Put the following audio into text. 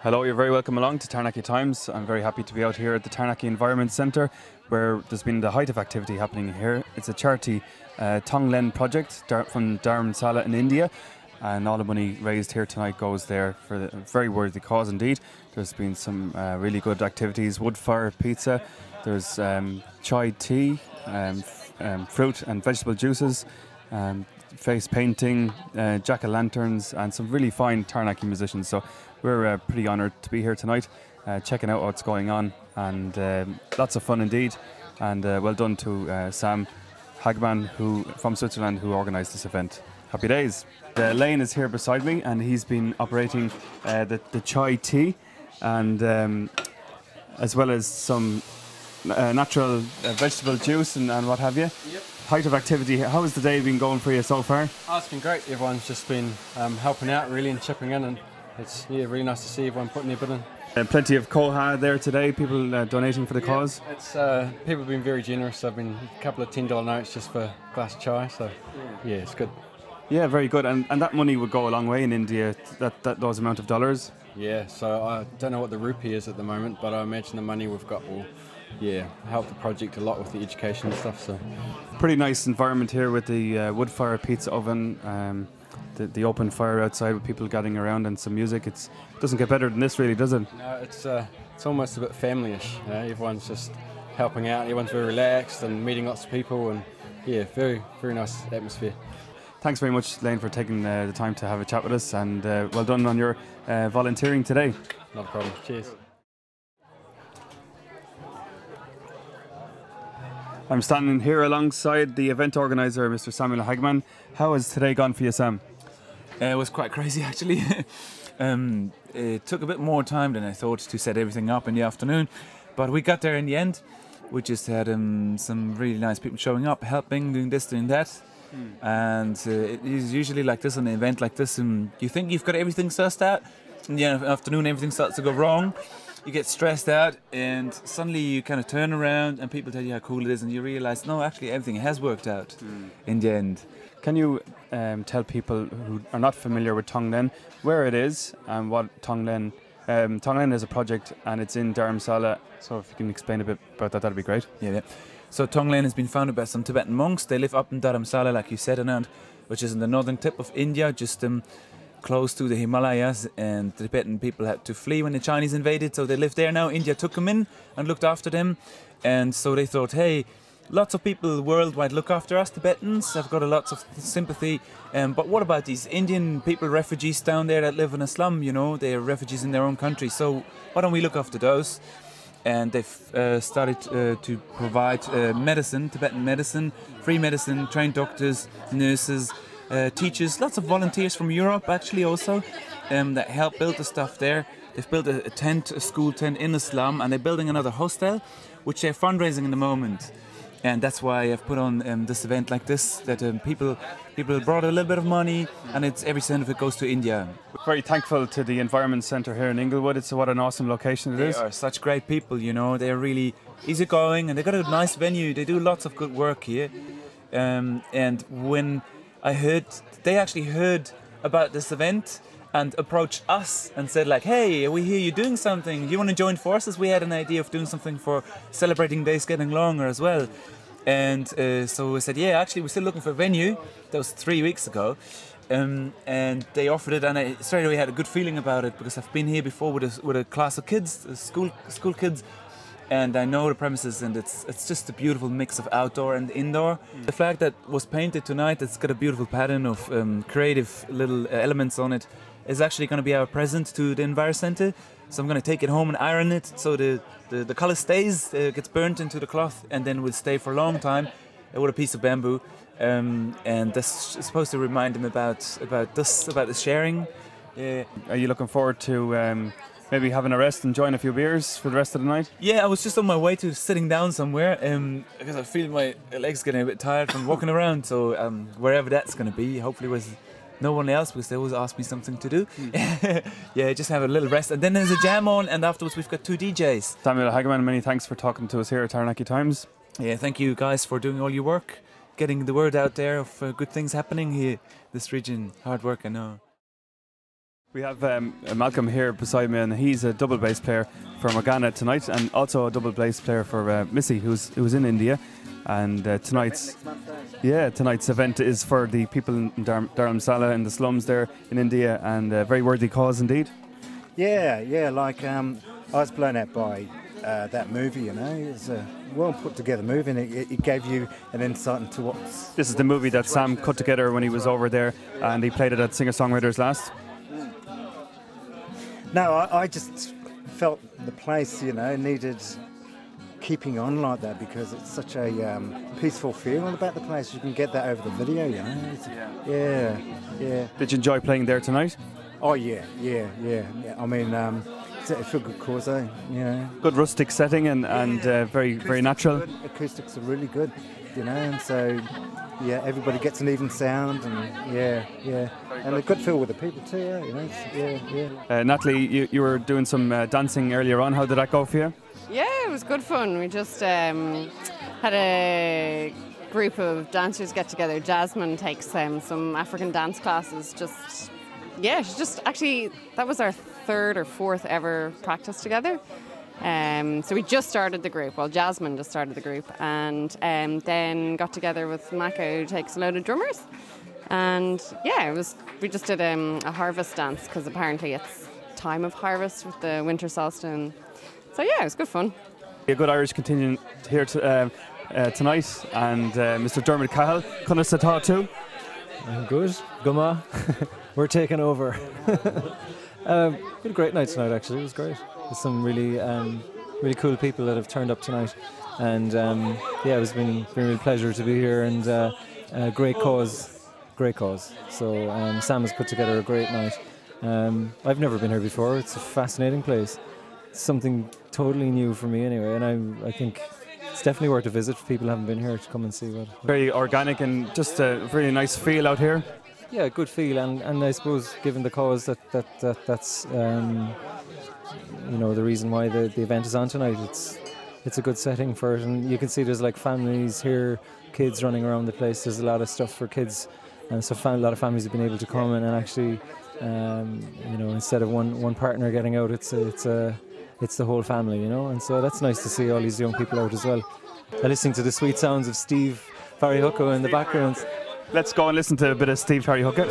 Hello, you're very welcome along to Taranaki Times. I'm very happy to be out here at the Taranaki Environment Centre, where there's been the height of activity happening here. It's a charity Tong-len Project from Dharamsala in India, and all the money raised here tonight goes there for a very worthy cause indeed. There's been some really good activities: wood fire pizza, there's chai tea, fruit and vegetable juices, face painting, jack-o'-lanterns, and some really fine Taranaki musicians. So we're pretty honoured to be here tonight, checking out what's going on, and lots of fun indeed. And well done to Sam Hagman, from Switzerland, who organised this event. Happy days. Lane is here beside me, and he's been operating the chai tea, and as well as some natural vegetable juice and what have you. Yep. Height of activity. How has the day been going for you so far? Oh, it's been great. Everyone's just been helping out really and chipping in, and it's really nice to see everyone putting their bit in. Plenty of koha there today, people donating for the cause. It's people have been very generous. I've been a couple of $10 notes just for a glass of chai, so yeah, it's good. Yeah, very good. And that money would go a long way in India, those amount of dollars. Yeah, so I don't know what the rupee is at the moment, but I imagine the money we've got will help the project a lot with the education and stuff. So pretty nice environment here with the wood fire pizza oven, the open fire outside with people gathering around and some music. It doesn't get better than this, really, does it? No, it's almost a bit family-ish. You know? Everyone's just helping out. Everyone's very relaxed and meeting lots of people, and yeah, very very nice atmosphere. Thanks very much, Lane, for taking the time to have a chat with us, and well done on your volunteering today. Not a problem. Cheers. I'm standing here alongside the event organiser, Mr. Samuel Hagman. How has today gone for you, Sam? It was quite crazy, actually. It took a bit more time than I thought to set everything up in the afternoon, but we got there in the end. We just had some really nice people showing up, helping, doing this, doing that. And it is usually like this, an event like this, and you think you've got everything sussed out. In the afternoon, everything starts to go wrong. You get stressed out, and suddenly you kind of turn around and people tell you how cool it is, and you realise, no, actually everything has worked out in the end. Can you tell people who are not familiar with Tong-len where it is and what Tong-len is a project, and it's in Dharamsala, so if you can explain a bit about that, that'd be great. Yeah. So Tong-len has been founded by some Tibetan monks. They live up in Dharamsala, like you said, Anand, which is in the northern tip of India, just close to the Himalayas, and the Tibetan people had to flee when the Chinese invaded, so they live there now. India took them in and looked after them, and so they thought, hey, lots of people worldwide look after us Tibetans, I've got a lot of sympathy, but what about these Indian people, refugees down there that live in a slum, you know, they're refugees in their own country, so why don't we look after those? And they've started to provide medicine, Tibetan medicine, free medicine, trained doctors, nurses, teachers, lots of volunteers from Europe actually also that help build the stuff there. They've built a school tent in the slum, and they're building another hostel, which they're fundraising in the moment. And that's why I've put on this event like this, that people brought a little bit of money, and every cent of it goes to India. We're very thankful to the Environment Centre here in Inglewood. What an awesome location it is. They are such great people, you know. They're really easygoing, and they've got a nice venue. They do lots of good work here. And when they actually heard about this event and approached us and said like, hey, we hear you doing something, you want to join forces? We had an idea of doing something for celebrating days getting longer as well. And so we said, yeah, actually we're still looking for a venue. That was 3 weeks ago. And they offered it, and I straight away had a good feeling about it, because I've been here before with a class of kids, school kids, and I know the premises, and it's just a beautiful mix of outdoor and indoor. The flag that was painted tonight, it's got a beautiful pattern of creative little elements on it, is actually going to be our present to the Environment Centre. So I'm going to take it home and iron it, so the colour stays, gets burnt into the cloth, and then will stay for a long time with a piece of bamboo. And this is supposed to remind them about the sharing. Are you looking forward to maybe having a rest and enjoying a few beers for the rest of the night? Yeah, I was just on my way to sitting down somewhere, because I feel my legs getting a bit tired from walking around. So wherever that's going to be, hopefully with no one else, because they always ask me something to do. Yeah, just have a little rest, and then there's a jam on, and afterwards we've got 2 DJs. Samuel Hagman, many thanks for talking to us here at Taranaki Times. Yeah, thank you guys for doing all your work, getting the word out there of good things happening here, this region. Hard work, I know. We have Malcolm here beside me, and he's a double bass player for Morgana tonight, and also a double bass player for Missy, who's in India. And tonight's event is for the people in Dharamsala in the slums there in India, and a very worthy cause indeed. Yeah, like I was blown out by that movie, you know. It's a well put together movie, and it gave you an insight into what's... This is the movie that Sam cut together when he was over there, and he played it at Singer-Songwriters Last. No, I just felt the place, you know, needed keeping on like that, because it's such a peaceful feeling about the place. You can get that over the video, you know. Yeah. Did you enjoy playing there tonight? Oh yeah. I mean, it's a good cause, eh? You know. Good rustic setting and very natural. Acoustics are really good, you know, and so yeah, everybody gets an even sound, and yeah, and a good feel with the people too, you know. Yeah. Natalie, you were doing some dancing earlier on. How did that go for you? Yeah, it was good fun. We just had a group of dancers get together. Jasmine takes some African dance classes. That was our third or fourth ever practice together. So we just started the group. Well, Jasmine just started the group, and then got together with Mako, who takes a load of drummers. And yeah, we just did a harvest dance, because apparently it's time of harvest with the winter solstice. So yeah, it was good fun. A good Irish contingent here tonight, and Mr. Dermot Cahill, Conna Sata too. I'm good, Guma. We're taking over. We had a great night tonight, actually. It was great. There's some really cool people that have turned up tonight, and it's been a real pleasure to be here, and great cause. So Sam has put together a great night. I've never been here before. It's a fascinating place. It's something totally new for me anyway, and I think it's definitely worth a visit for people who haven't been here to come and see what. Very organic and just a really nice feel out here. Yeah, good feel, and I suppose given the cause that's the reason why the event is on tonight, it's a good setting for it, and you can see there's like families here, kids running around the place. There's a lot of stuff for kids, and so a lot of families have been able to come in and actually, instead of one partner getting out, it's the whole family, you know, and so that's nice to see all these young people out as well. Listening to the sweet sounds of Steve Farryhooker in the background. Let's go and listen to a bit of Steve Farryhooker.